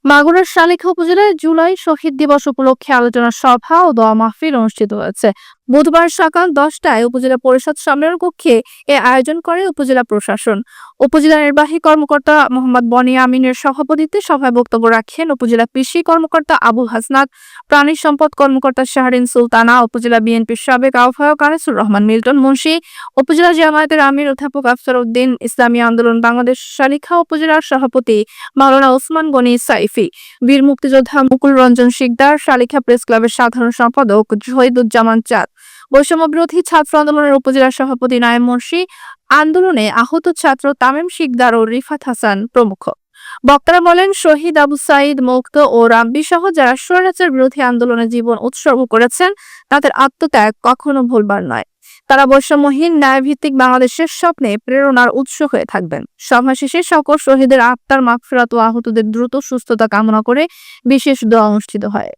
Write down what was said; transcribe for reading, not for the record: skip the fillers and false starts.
মাগুরার শালিখা উপজেলায় জুলাই শহীদ দিবস উপলক্ষে আলোচনা সভা ও দোয়া মাহফিল অনুষ্ঠিত হয়েছে। বুধবার সকাল 10টায় উপজেলা পরিষদ সম্মেলন কক্ষে এ আয়োজন করে উপজেলা প্রশাসন। উপজেলা নির্বাহী কর্মকর্তা মোহাম্মদ বনিয়া আমিনের সভাপতিত্বে সভায় বক্তব্য রাখেন উপজেলা কৃষি কর্মকর্তা আবুল হাসনাত, প্রাণী সম্পদ কর্মকর্তা শাহরিন সুলতানা, উপজেলা বিএনপির সাবেক আহ্বায়ক আনিসুর রহমান মিল্টন মুন্সি, উপজেলা জামায়াতের আমির অধ্যাপক আফসার উদ্দিন, ইসলামী আন্দোলন বাংলাদেশ শালিখা উপজেলার সভাপতি মাওলানা ওসমান গনি সাইফি, বীর মুক্তিযোদ্ধা মুকুল রঞ্জন শিকদার, শালিখা প্রেস ক্লাবের সাধারণ সম্পাদক শহীদুজ্জামান চাঁদ, বৈষম্য বিরোধী ছাত্র আন্দোলনের উপজেলা সভাপতি নায়েম মুন্সি, আন্দোলনে আহত ছাত্র তামিম শিকদার ও রিফাত হাসান প্রমুখ। বক্তারা বলেন, শহীদ আবু সাঈদ, মুক্ত ও রাব্বি সহ যারা স্বৈরাচার বিরোধী আন্দোলনে জীবন উৎসর্গ করেছেন তাদের আত্মত্যাগ কখনো ভুলবার নয়। তারা বৈষম্যহীন ন্যায়ভিত্তিক বাংলাদেশের স্বপ্নে প্রেরণার উৎস হয়ে থাকবেন। সভা শেষে সকল শহীদের আত্মার মাগফিরাত ও আহতদের দ্রুত সুস্থতা কামনা করে বিশেষ দোয়া অনুষ্ঠিত হয়।